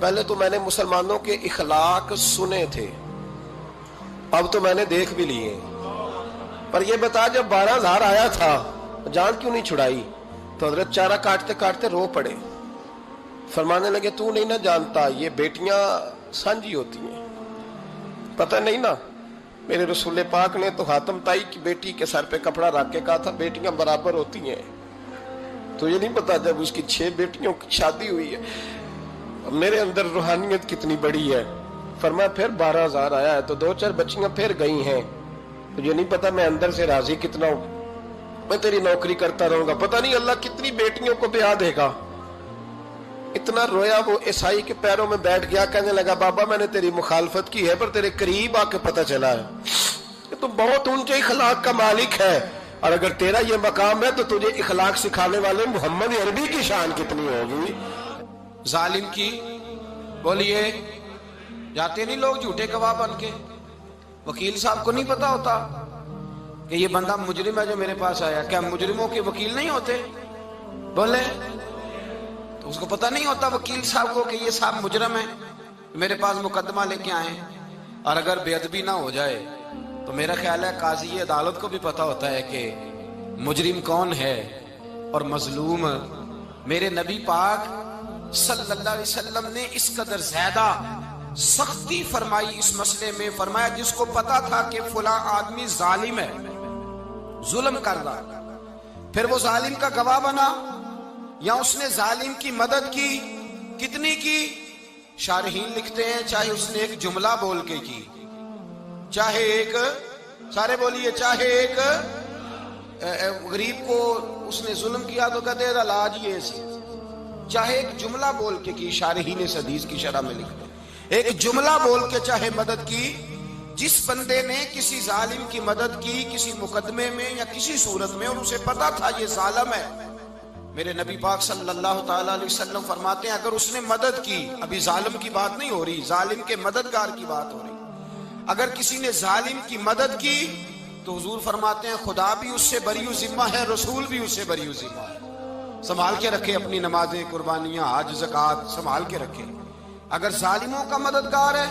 پہلے تو میں نے مسلمانوں کے اخلاق سنے تھے، اب تو میں نے دیکھ بھی لیے، پر یہ بتا جب 12,000 آیا تھا جان کیوں نہیں چھڑائی؟ تو حضرت چارہ کاٹتے کاٹتے رو پڑے، فرمانے لگے تو نہیں نہ جانتا یہ بیٹیاں سانجھی ہوتی ہیں، پتہ نہیں نا، میرے رسول پاک نے تو حاتم تائی کی بیٹی کے سر پہ کپڑا رکھ کے کہا تھا بیٹیاں برابر ہوتی ہیں، تو یہ نہیں پتا جب اس کی 6 بیٹیوں کی شادی ہوئی ہے میرے اندر روحانیت کتنی بڑی ہے۔ فرمایا پھر 12,000 آیا ہے تو 2-4 بچیاں پھر گئی ہیں، تو یہ نہیں پتا میں اندر سے راضی کتنا ہوں، میں تیری نوکری کرتا رہوں گا، پتہ نہیں اللہ کتنی بیٹیوں کو بیاہ دے گا۔ اتنا رویا وہ عیسائی کے پیروں میں بیٹھ گیا، کہنے لگا بابا میں نے تیری مخالفت کی ہے پر تیرے قریب آ کے پتہ چلا ہے کہ تو بہت اونچے اخلاق کا مالک ہے، اور اگر تیرا یہ مقام ہے تو تجھے اخلاق سکھانے والے محمد عربی کی شان کتنی ہوگی۔ ظالم کی بولیے جاتے نہیں لوگ جھوٹے گواہ بن کے، وکیل صاحب کو نہیں پتا ہوتا کہ یہ بندہ مجرم ہے جو میرے پاس آیا، کیا مجرموں کے وکیل نہیں ہوتے؟ بولے تو اس کو پتہ نہیں ہوتا وکیل صاحب کو کہ یہ صاحب مجرم ہے، میرے پاس مقدمہ لے کے آئے، اور اگر بے ادبی نہ ہو جائے تو میرا خیال ہے قاضی عدالت کو بھی پتا ہوتا ہے کہ مجرم کون ہے اور مظلوم۔ میرے نبی پاک صلی اللہ علیہ وسلم نے اس قدر زیادہ سختی فرمائی اس مسئلے میں، فرمایا جس کو پتا تھا کہ فلاں آدمی ظالم ہے، ظلم کر رہا، پھر وہ ظالم کا گواہ بنا یا اس نے ظالم کی مدد کی، کتنی کی؟ شارحین لکھتے ہیں چاہے اس نے ایک جملہ بول کے کی، چاہے ایک، سارے بولیے، چاہے ایک غریب کو اس نے ظلم کیا تو کہتے ہیں علاج یہ سی، چاہے ایک جملہ بول کے کی، شارحین اس حدیث کی شرح میں لکھتے ہیں ایک جملہ بول کے چاہے مدد کی، جس بندے نے کسی ظالم کی مدد کی کسی مقدمے میں یا کسی صورت میں اور اسے پتا تھا یہ ظالم ہے، میرے نبی پاک صلی اللہ تعالی علیہ وسلم فرماتے ہیں اگر اس نے مدد کی، ابھی ظالم کی بات نہیں ہو رہی، ظالم کے مددگار کی بات ہو رہی، اگر کسی نے ظالم کی مدد کی تو حضور فرماتے ہیں خدا بھی اس سے بری و ذمہ ہے، رسول بھی اس سے بری و ذمہ ہے۔ سنبھال کے رکھے اپنی نمازیں، قربانیاں، حج، زکوٰۃ سنبھال کے رکھے۔ اگر ظالموں کا مددگار ہے،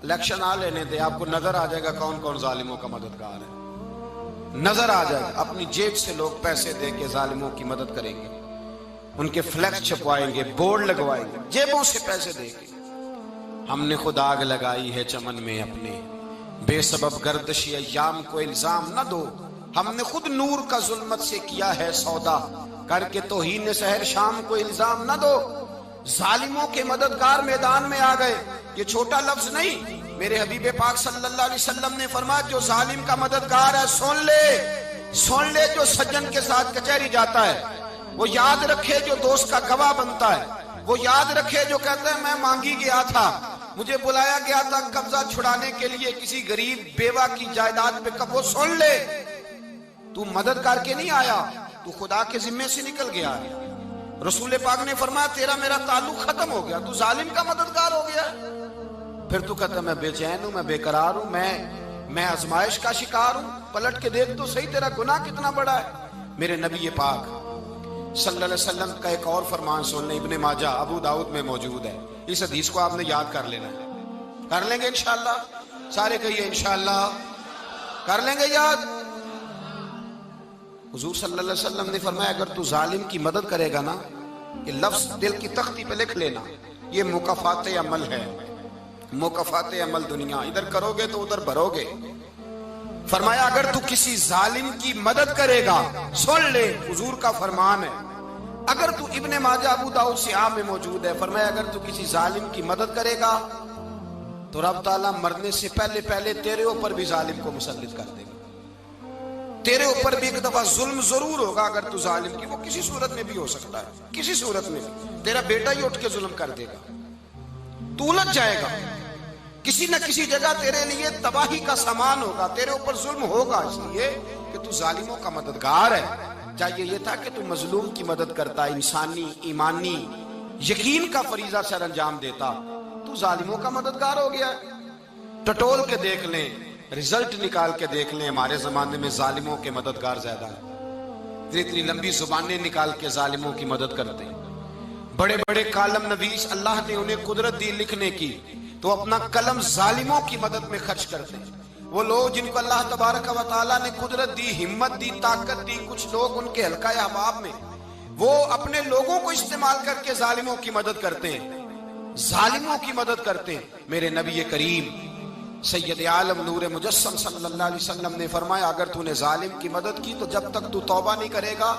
الیکشن آ لینے دے، آپ کو نظر آ جائے گا کون کون ظالموں کا مددگار ہے، نظر آ جائے گا۔ اپنی جیب سے لوگ پیسے دے کے ظالموں کی مدد کریں گے، ان کے فلیکس چھپوائیں گے، بورڈ لگوائیں گے، جیبوں سے پیسے دے کے۔ ہم نے خود آگ لگائی ہے چمن میں اپنے، بے سبب گردشی ایام کو الزام نہ دو، ہم نے خود نور کا ظلمت سے کیا ہے سودا، کر کے توہین سحر شام کو الزام نہ دو۔ ظالموں کے مددگار میدان میں آ گئے، یہ چھوٹا لفظ نہیں، میرے حبیب پاک صلی اللہ علیہ وسلم نے فرمایا جو ظالم کا مددگار ہے سن لے جو سجن کے ساتھ کچہری جاتا ہے، وہ یاد رکھے جو دوست کا گواہ بنتا ہے، وہ یاد رکھے جو کہتا ہے میں مانگی گیا تھا، مجھے بلایا گیا تھا قبضہ چھڑانے کے لیے کسی غریب بیوہ کی جائیداد پہ، کب وہ سن لے تو مدد کر کے نہیں آیا، تو خدا کے ذمے سے نکل گیا ہے۔ رسول پاک نے فرمایا تیرا میرا تعلق ختم ہو گیا، تو ظالم کا مددگار ہو گیا، پھر تو کہتا میں بے چین ہوں، میں بے قرار ہوں، میں آزمائش کا شکار ہوں، پلٹ کے دیکھ تو صحیح تیرا گناہ کتنا بڑا ہے۔ میرے نبی پاک صلی اللہ علیہ وسلم کا ایک اور فرمان سن لیں، ابن ماجہ ابو داؤد میں موجود ہے، اس حدیث کو آپ نے یاد کر لینا ہے، کر لیں گے انشاءاللہ، سارے کہیے انشاءاللہ، کر لیں گے یاد۔ حضور صلی اللہ علیہ وسلم نے فرمایا اگر تو ظالم کی مدد کرے گا نا، یہ لفظ دل کی تختی پہ لکھ لینا، یہ مکافات عمل ہے، مکافات عمل دنیا، ادھر کرو گے تو ادھر بھرو گے۔ فرمایا اگر تو کسی ظالم کی مدد کرے گا، سن لے حضور کا فرمان ہے، اگر تو ابن ماجہ ابو داؤد سیاہ میں موجود ہے، فرمایا اگر تو کسی ظالم کی مدد کرے گا تو رب تعالیٰ مرنے سے پہلے پہلے تیرے اوپر بھی ظالم کو مسلط کر دے گا، تیرے اوپر بھی ایک دفعہ ظلم ضرور ہوگا اگر تو ظالم کی، وہ کسی صورت میں بھی ہو سکتا ہے، کسی صورت میں بھی تیرا بیٹا ہی اٹھ کے ظلم کر دے گا، تو الجھ جائے گا، کسی نہ کسی جگہ تیرے لیے تباہی کا سامان ہوگا، تیرے اوپر ظلم ہوگا، اس لیے کہ تو ظالموں کا مددگار ہے۔ چاہیے یہ تھا کہ تو مظلوم کی مدد کرتا، انسانی ایمانی یقین کا فریضہ سر انجام دیتا، تو ظالموں کا مددگار ہو گیا۔ ٹٹول کے دیکھ لیں، رزلٹ نکال کے دیکھ لیں، ہمارے زمانے میں ظالموں کے مددگار زیادہ ہیں، اتنی لمبی زبانیں نکال کے ظالموں کی مدد کرتے ہیں، بڑے بڑے کالم نویس اللہ نے انہیں قدرت دی لکھنے کی، تو اپنا قلم ظالموں کی مدد میں خرچ کرتے ہیں۔ وہ لوگ جن کو اللہ تبارک و تعالیٰ نے قدرت دی، ہمت دی، طاقت دی، کچھ لوگ ان کے حلقہ احباب میں، وہ اپنے لوگوں کو استعمال کر کے ظالموں کی مدد کرتے ہیں، ظالموں کی مدد کرتے ہیں۔ میرے نبی کریم سید عالم نور مجسم صلی اللہ علیہ وسلم نے فرمایا، اگر تو نے ظالم کی مدد کی تو جب تک تو توبہ نہیں کرے گا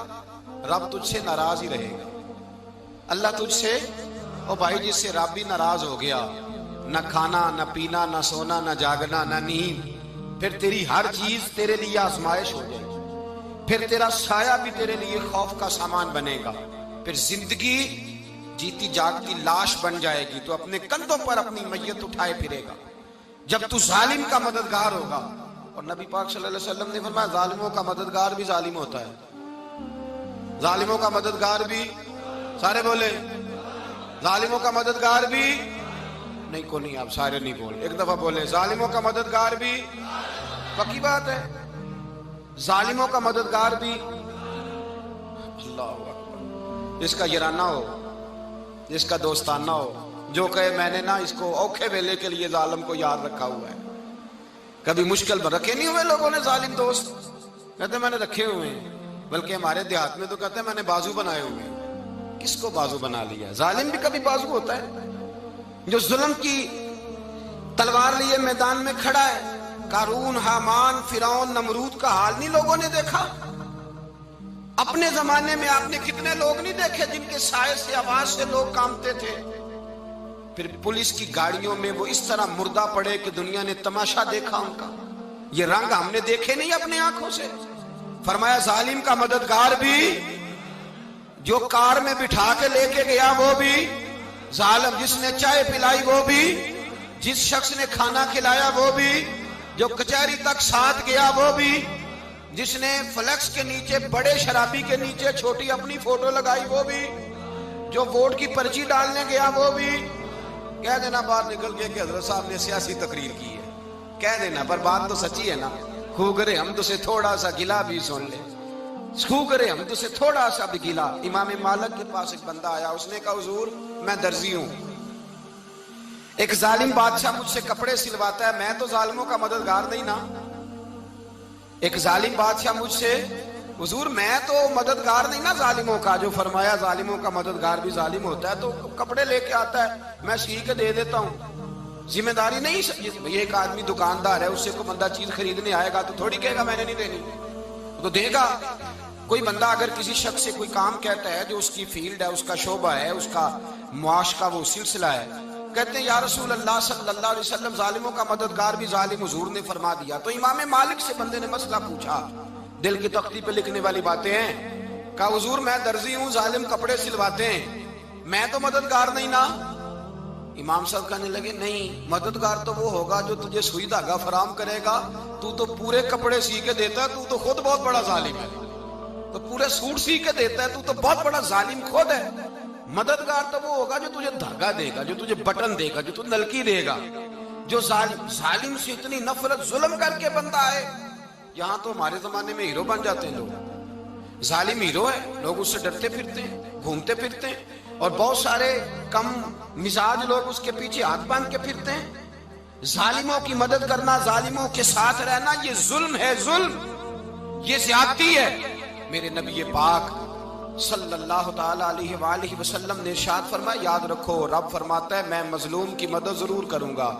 رب تجھ سے ناراض ہی رہے گا۔ اللہ تجھ سے، او بھائی جس سے رب بھی ناراض ہو گیا، نہ کھانا نہ پینا نہ سونا نہ جاگنا نہ نیند، پھر تیری ہر چیز تیرے لیے آزمائش ہو جائے گی، پھر تیرا سایہ بھی تیرے لیے خوف کا سامان بنے گا، پھر زندگی جیتی جاگتی لاش بن جائے گی، تو اپنے کندھوں پر اپنی میت اٹھائے پھرے گا جب تو ظالم کا مددگار ہوگا۔ اور نبی پاک صلی اللہ علیہ وسلم نے فرمایا، ظالموں کا مددگار بھی ظالم ہوتا ہے، ظالموں کا مددگار بھی، سارے بولے ظالموں کا مددگار بھی نہیں، کو نہیں، آپ سارے نہیں بولے، ایک دفعہ بولے ظالموں کا مددگار بھی، پکی بات ہے، ظالموں کا مددگار بھی۔ اللہ اکبر، جس کا یارانہ ہو، جس کا دوستانہ ہو، جو کہے میں نے نا اس کو اوکھے ویلے کے لیے ظالم کو یاد رکھا ہوا ہے۔ کبھی مشکل میں رکھے نہیں ہوئے لوگوں نے ظالم دوست، کہتے میں نے رکھے ہوئے ہیں، بلکہ ہمارے دیہات میں تو کہتے ہیں میں نے بازو بنائے ہوئے ہیں۔ کس کو بازو بنا لیا؟ ظالم بھی کبھی بازو ہوتا ہے، جو ظلم کی تلوار لیے میدان میں کھڑا ہے۔ قارون، حامان، فرعون، نمرود کا حال نہیں لوگوں نے دیکھا؟ اپنے زمانے میں آپ نے کتنے لوگ نہیں دیکھے جن کے سائے سے، آواز سے لوگ کانپتے تھے؟ پھر پولیس کی گاڑیوں میں وہ اس طرح مردہ پڑے کہ دنیا نے تماشا دیکھا ان کا۔ یہ رنگ ہم نے دیکھے نہیں اپنے آنکھوں سے۔ فرمایا ظالم کا مددگار بھی، جو کار میں بٹھا کے لے کے گیا وہ بھی ظالم، جس نے چائے پلائی وہ بھی، جس شخص نے کھانا کھلایا وہ بھی، جو کچہری تک ساتھ گیا وہ بھی، جس نے فلیکس کے نیچے، بڑے شرابی کے نیچے چھوٹی اپنی فوٹو لگائی وہ بھی، جو ووٹ کی پرچی ڈالنے گیا وہ بھی۔ کہہ دینا باہر نکل کے کہ حضرت صاحب نے سیاسی تقریر کی ہے، کہہ دینا، پر بات تو سچی ہے نا۔ خو کرے ہم تو سے تھوڑا سا گلا بھی سن لے، خو کرے ہم تو سے تھوڑا سا بھی گلا۔ امام مالک کے پاس ایک بندہ آیا، اس نے کہا حضور میں درزی ہوں، ایک ظالم بادشاہ مجھ سے کپڑے سلواتا ہے، میں تو ظالموں کا مددگار نہیں نا۔ ایک ظالم بادشاہ مجھ سے، حضور میں تو مددگار نہیں نا ظالموں کا۔ جو فرمایا ظالموں کا مددگار بھی ظالم ہوتا ہے، تو کپڑے لے کے آتا ہے میں سی کے دے دیتا ہوں، ذمہ داری نہیں۔ یہ ایک آدمی دکاندار ہے، اس سے کوئی بندہ چیز خریدنے آئے گا تو تھوڑی کہے گا میں نے نہیں دینی، تو دے گا۔ کوئی بندہ اگر کسی شخص سے کوئی کام کہتا ہے جو اس کی فیلڈ ہے، اس کا شعبہ ہے، اس کا معاش کا وہ سلسلہ ہے، کہتے ہیں یا رسول اللہ صلی اللہ علیہ وسلم ظالموں کا مددگار بھی ظالم، حضور نے فرما دیا۔ تو امام مالک سے بندے نے مسئلہ پوچھا، دل کی تختی پہ لکھنے والی باتیں ہیں، کہا حضور میں درزی ہوں، ظالم کپڑے سلواتے ہیں، میں تو مددگار نہیں نا۔ امام صاحب کہنے لگے نہیں، مددگار تو وہ ہوگا جو تجھے سوئی دھاگا فراہم کرے گا، تو تو پورے کپڑے سی کے دیتا ہے، تو تو خود بہت بڑا ظالم ہے، تو پورے سوٹ سی کے دیتا ہے، تو تو بہت بڑا ظالم خود ہے۔ مددگار تو وہ ہوگا جو تجھے دھاگا دے گا، جو تجھے بٹن دے گا، جو تجھے نلکی دے گا۔ جو ظالم سے اتنی نفرت ظلم کر کے بندہ ہے، یہاں تو ہمارے زمانے میں ہیرو بن جاتے ہیں لوگ، ظالم ہیرو ہے، لوگ اس سے ڈرتے پھرتے ہیں، گھومتے پھرتے ہیں، اور بہت سارے کم مزاج لوگ اس کے پیچھے ہاتھ باندھ کے پھرتے ہیں۔ ظالموں کی مدد کرنا، ظالموں کے ساتھ رہنا، یہ ظلم ہے، ظلم، یہ زیادتی ہے۔ میرے نبی پاک صلی اللہ تعالی علیہ وآلہ وسلم نے ارشاد فرمایا، یاد رکھو رب فرماتا ہے میں مظلوم کی مدد ضرور کروں گا،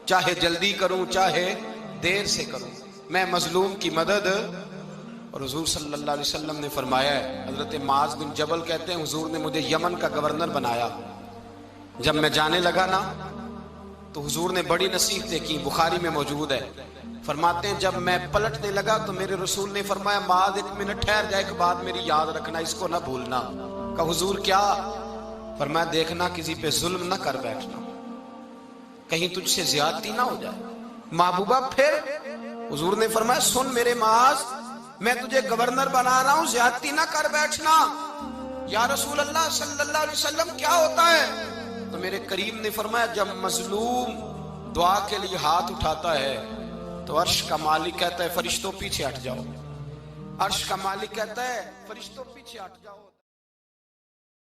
چاہے جلدی کروں چاہے دیر سے کروں، میں مظلوم کی مدد۔ اور حضور صلی اللہ علیہ وسلم نے فرمایا ہے، حضرت معاذ بن جبل کہتے ہیں حضور نے مجھے یمن کا گورنر بنایا، جب میں جانے لگا نا تو حضور نے بڑی نصیحتیں کی، بخاری میں موجود ہے، فرماتے ہیں جب میں پلٹنے لگا تو میرے رسول نے فرمایا معاذ ایک منٹ ٹھہر جا، ایک بات میری یاد رکھنا، اس کو نہ بھولنا۔ کہا حضور کیا؟ فرمایا دیکھنا کسی پہ ظلم نہ کر بیٹھنا، کہیں تجھ سے زیادتی نہ ہو جائے۔ محبوبہ پھر حضور نے فرمایا سن میرے معاذ، میں تجھے گورنر بنا رہا ہوں، زیادتی نہ کر بیٹھنا۔ یا رسول اللہ صلی اللہ علیہ وسلم کیا ہوتا ہے؟ تو میرے کریم نے فرمایا جب مظلوم دعا کے لیے ہاتھ اٹھاتا ہے تو عرش کا مالک کہتا ہے فرشتوں پیچھے ہٹ جاؤ، عرش کا مالک کہتا ہے فرشتوں پیچھے ہٹ جاؤ۔